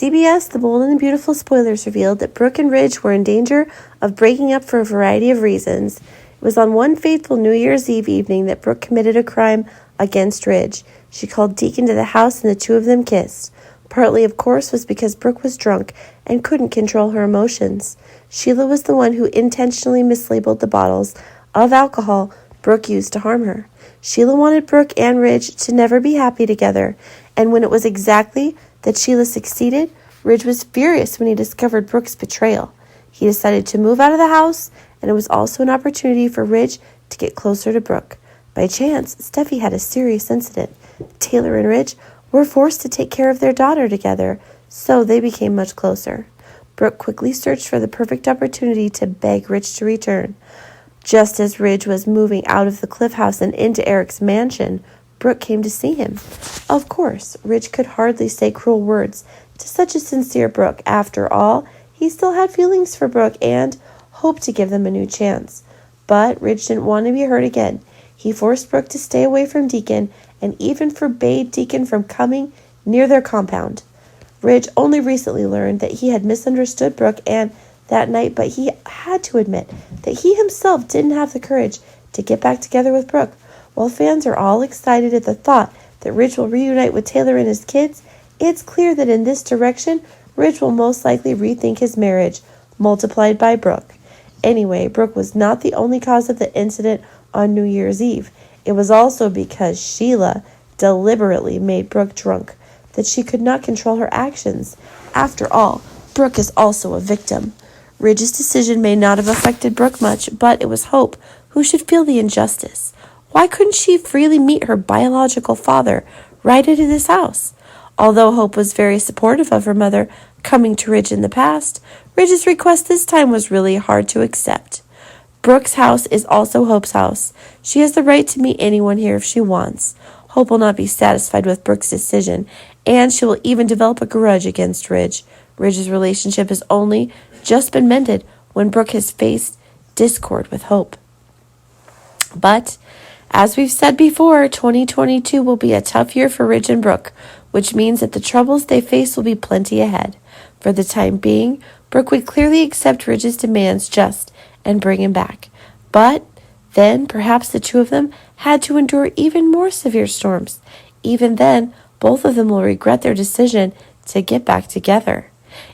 CBS The Bold and the Beautiful spoilers revealed that Brooke and Ridge were in danger of breaking up for a variety of reasons. It was on one fateful New Year's Eve evening that Brooke committed a crime against Ridge. She called Deacon to the house and the two of them kissed. Partly, of course, was because Brooke was drunk and couldn't control her emotions. Sheila was the one who intentionally mislabeled the bottles of alcohol Brooke used to harm her. Sheila wanted Brooke and Ridge to never be happy together, and when it was exactly that Sheila succeeded, Ridge was furious when he discovered Brooke's betrayal. He decided to move out of the house, and it was also an opportunity for Ridge to get closer to Brooke. By chance, Steffi had a serious incident. Taylor and Ridge were forced to take care of their daughter together, so they became much closer. Brooke quickly searched for the perfect opportunity to beg Ridge to return. Just as Ridge was moving out of the Cliff House and into Eric's mansion, Brooke came to see him. Of course, Ridge could hardly say cruel words to such a sincere Brooke. After all, he still had feelings for Brooke and hoped to give them a new chance. But Ridge didn't want to be hurt again. He forced Brooke to stay away from Deacon and even forbade Deacon from coming near their compound. Ridge only recently learned that he had misunderstood Brooke and that night, but he had to admit that he himself didn't have the courage to get back together with Brooke. While fans are all excited at the thought that Ridge will reunite with Taylor and his kids, it's clear that in this direction, Ridge will most likely rethink his marriage, multiplied by Brooke. Anyway, Brooke was not the only cause of the incident on New Year's Eve. It was also because Sheila deliberately made Brooke drunk that she could not control her actions. After all, Brooke is also a victim. Ridge's decision may not have affected Brooke much, but it was Hope who should feel the injustice. Why couldn't she freely meet her biological father right into this house? Although Hope was very supportive of her mother coming to Ridge in the past, Ridge's request this time was really hard to accept. Brooke's house is also Hope's house. She has the right to meet anyone here if she wants. Hope will not be satisfied with Brooke's decision, and she will even develop a grudge against Ridge. Ridge's relationship has only just been mended when Brooke has faced discord with Hope. But as we've said before, 2022 will be a tough year for Ridge and Brooke, which means that the troubles they face will be plenty ahead. For the time being, Brooke would clearly accept Ridge's demands and bring him back. But then perhaps the two of them had to endure even more severe storms. Even then, both of them will regret their decision to get back together.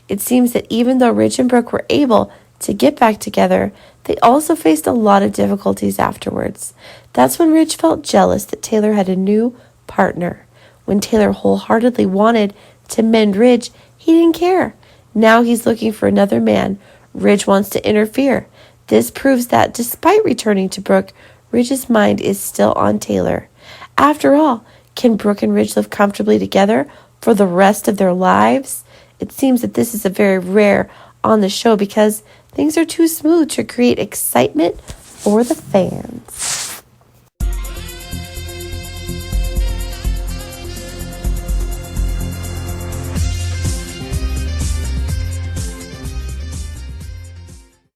It seems that even though Ridge and Brooke were able to get back together, they also faced a lot of difficulties afterwards. That's when Ridge felt jealous that Taylor had a new partner. When Taylor wholeheartedly wanted to mend Ridge, he didn't care. Now he's looking for another man. Ridge wants to interfere. This proves that despite returning to Brooke, Ridge's mind is still on Taylor. After all, can Brooke and Ridge live comfortably together for the rest of their lives? It seems that this is a very rare on the show because things are too smooth to create excitement for the fans.